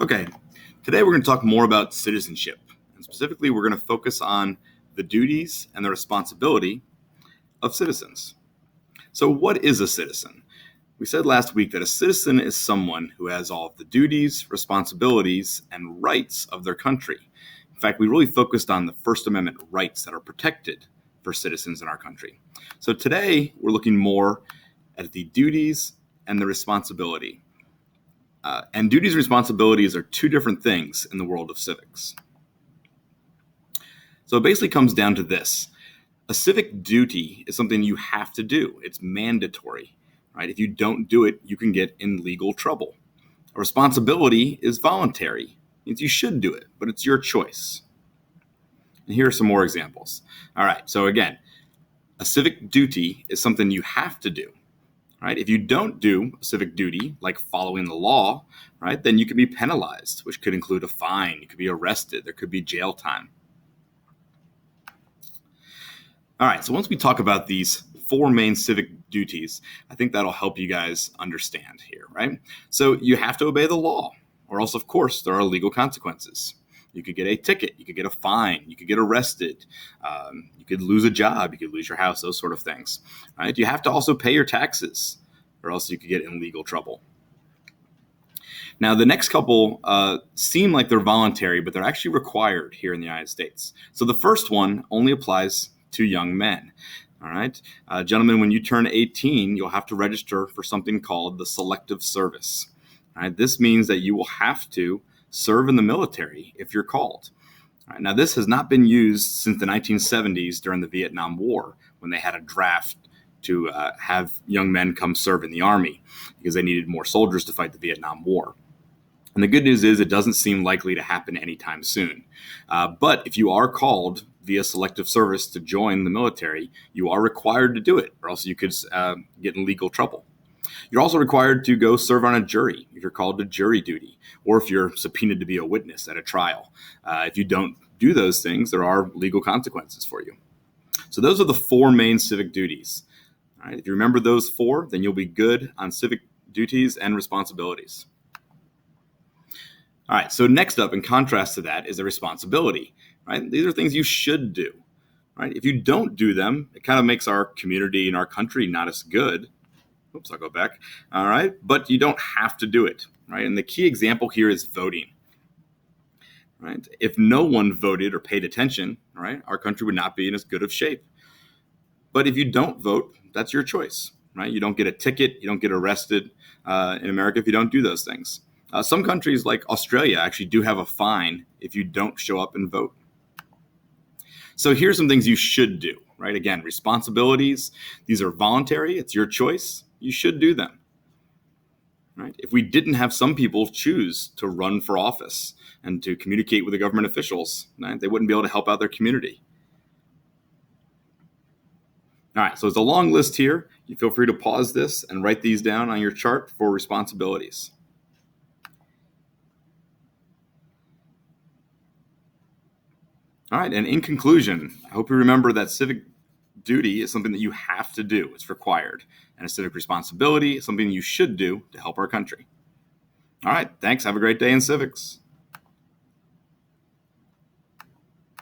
Okay, today we're going to talk more about citizenship. And specifically, we're going to focus on the duties and the responsibility of citizens. So, what is a citizen? We said last week that a citizen is someone who has all of the duties, responsibilities, and rights of their country. In fact, we really focused on the First Amendment rights that are protected for citizens in our country. So, today we're looking more at the duties and the responsibility. And duties and responsibilities are two different things in the world of civics. So it basically comes down to this. A civic duty is something you have to do. It's mandatory, right? If you don't do it, you can get in legal trouble. A responsibility is voluntary. It means you should do it, but it's your choice. And here are some more examples. All right, so again, a civic duty is something you have to do. Right? If you don't do a civic duty, like following the law, right, then you can be penalized, which could include a fine. You could be arrested. There could be jail time. All right, so once we talk about these four main civic duties, I think that'll help you guys understand here, right? So you have to obey the law, or else, of course, there are legal consequences. You could get a ticket, you could get a fine, you could get arrested, you could lose a job, you could lose your house, those sort of things. Right? You have to also pay your taxes, or else you could get in legal trouble. Now, the next couple seem like they're voluntary, but they're actually required here in the United States. So the first one only applies to young men. All right, gentlemen, when you turn 18, you'll have to register for something called the selective service. All right, this means that you will have to serve in the military if you're called. All right, now, this has not been used since the 1970s during the Vietnam War, when they had a draft to have young men come serve in the Army because they needed more soldiers to fight the Vietnam War. And the good news is it doesn't seem likely to happen anytime soon. But if you are called via selective service to join the military, you are required to do it, or else you could get in legal trouble. You're also required to go serve on a jury if you're called to jury duty, or if you're subpoenaed to be a witness at a trial. If you don't do those things, there are legal consequences for you. So those are the four main civic duties. All right, if you remember those four, then you'll be good on civic duties and responsibilities. All right, so next up, in contrast to that, is a responsibility. Right? These are things you should do. Right? If you don't do them, it kind of makes our community and our country not as good. Oops, I'll go back. All right, but you don't have to do it. Right? And the key example here is voting. Right? If no one voted or paid attention, right, our country would not be in as good of shape. But if you don't vote, that's your choice. Right? You don't get a ticket. You don't get arrested in America if you don't do those things. Some countries like Australia actually do have a fine if you don't show up and vote. So here's some things you should do, right? Again, responsibilities. These are voluntary. It's your choice. You should do them. Right? If we didn't have some people choose to run for office and to communicate with the government officials, right, they wouldn't be able to help out their community. All right, so it's a long list here. You feel free to pause this and write these down on your chart for responsibilities. All right, and in conclusion, I hope you remember that civic duty is something that you have to do. It's required. And a civic responsibility is something you should do to help our country. All right, thanks. Have a great day in civics.